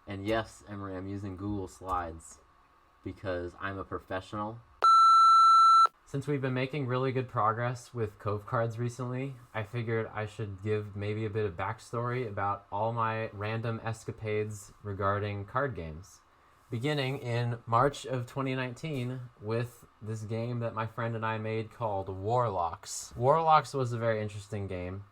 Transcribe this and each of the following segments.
And yes, Emery, I'm using Google Slides because I'm a professional. Since we've been making really good progress with Cove cards recently, I figured I should give maybe a bit of backstory about all my random escapades regarding card games. Beginning in March of 2019 with this game that my friend and I made called Warlocks. Warlocks was a very interesting game.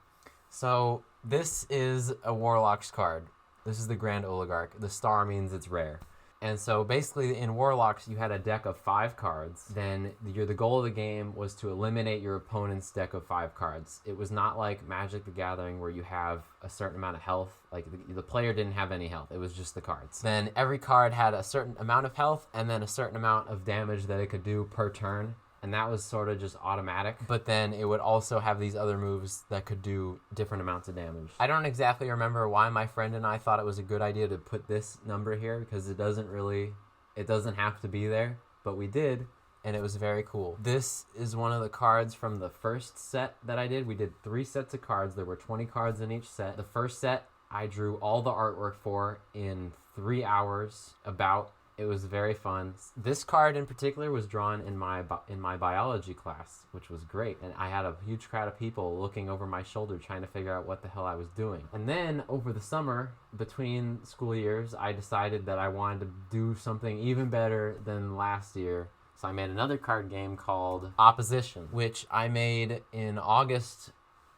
So this is a Warlocks card. This is the Grand Oligarch. The star means it's rare. And so basically in Warlocks, you had a deck of 5 cards. Then the goal of the game was to eliminate your opponent's deck of 5 cards. It was not like Magic the Gathering where you have a certain amount of health. Like the player didn't have any health. It was just the cards. Then every card had a certain amount of health and then a certain amount of damage that it could do per turn. And that was sort of just automatic. But then it would also have these other moves that could do different amounts of damage. I don't exactly remember why my friend and I thought it was a good idea to put this number here, because it doesn't have to be there, but we did, and it was very cool. This is one of the cards from the first set that I did. We did 3 sets of cards. There were 20 cards in each set. The first set, I drew all the artwork for in 3 hours, about. It was very fun. This card in particular was drawn in my biology class, which was great. And I had a huge crowd of people looking over my shoulder trying to figure out what the hell I was doing. And then over the summer, between school years, I decided that I wanted to do something even better than last year. So I made another card game called Opposition, which I made in August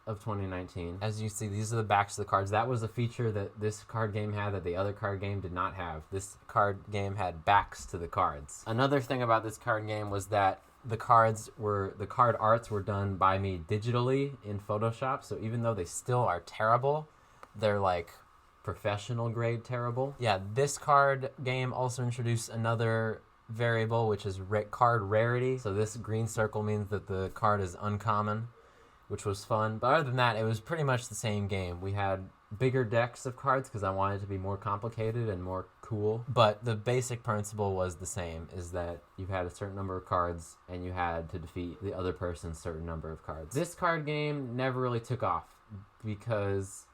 of 2019. As you see, these are the backs of the cards. That was a feature that this card game had that the other card game did not have. This card game had backs to the cards. Another thing about this card game was that the card arts were done by me digitally in Photoshop. So even though they still are terrible, they're like professional grade terrible. Yeah, this card game also introduced another variable, which is card rarity. So this green circle means that the card is uncommon, which was fun. But other than that, it was pretty much the same game. We had bigger decks of cards because I wanted it to be more complicated and more cool. But the basic principle was the same, is that you had a certain number of cards and you had to defeat the other person's certain number of cards. This card game never really took off because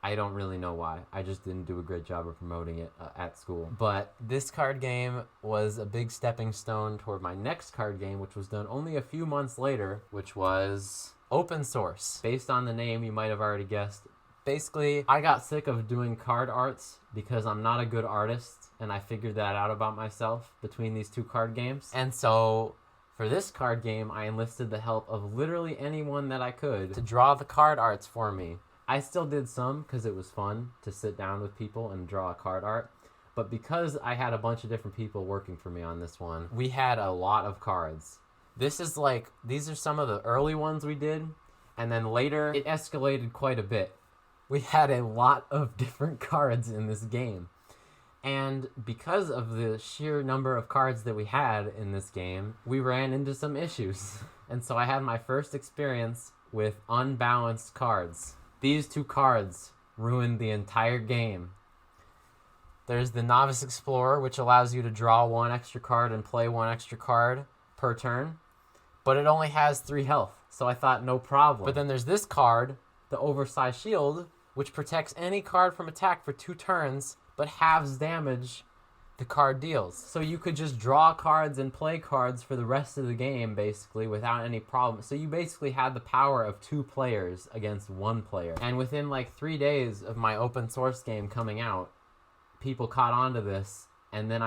I don't really know why. I just didn't do a great job of promoting it at school. But this card game was a big stepping stone toward my next card game, which was done only a few months later, which was Open Source. Based on the name, you might have already guessed. Basically, I got sick of doing card arts because I'm not a good artist, and I figured that out about myself between these 2 card games. And so for this card game, I enlisted the help of literally anyone that I could to draw the card arts for me. I still did some because it was fun to sit down with people and draw a card art. But because I had a bunch of different people working for me on this one, we had a lot of cards. These are some of the early ones we did, and then later it escalated quite a bit. We had a lot of different cards in this game. And because of the sheer number of cards that we had in this game, we ran into some issues. And so I had my first experience with unbalanced cards. These 2 cards ruined the entire game. There's the Novice Explorer, which allows you to draw 1 extra card and play 1 extra card per turn, but it only has 3 health, so I thought no problem. But then there's this card, the Oversized Shield, which protects any card from attack for 2 turns, but halves damage the card deals. So you could just draw cards and play cards for the rest of the game, basically, without any problem. So you basically had the power of 2 players against 1 player. And within like 3 days of my open source game coming out, people caught on to this. And then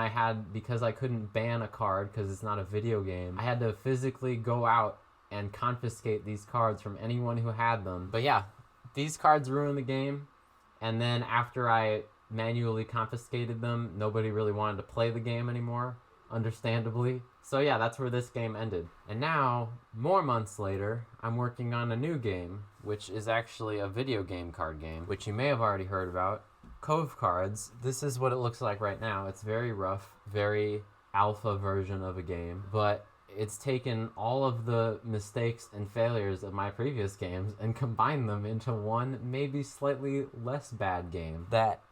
because I couldn't ban a card because it's not a video game, I had to physically go out and confiscate these cards from anyone who had them. But yeah, these cards ruined the game. And then after I manually confiscated them, nobody really wanted to play the game anymore, understandably. So yeah, that's where this game ended. And now, more months later, I'm working on a new game, which is actually a video game card game, which you may have already heard about. Cove cards. This is what it looks like right now. It's very rough, very alpha version of a game, but it's taken all of the mistakes and failures of my previous games and combined them into one maybe slightly less bad game that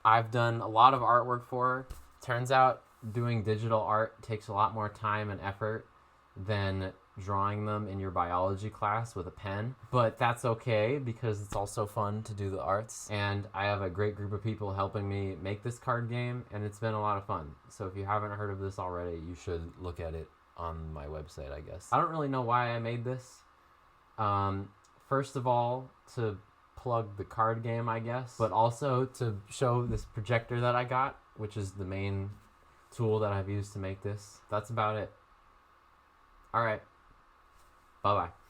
I've done a lot of artwork for. Turns out doing digital art takes a lot more time and effort than drawing them in your biology class with a pen. But that's okay because it's also fun to do the arts. And I have a great group of people helping me make this card game, and it's been a lot of fun. So if you haven't heard of this already, you should look at it on my website, I guess. I don't really know why I made this. First of all, to plug the card game, I guess, but also to show this projector that I got, which is the main tool that I've used to make this. That's about it. All right. Bye-bye.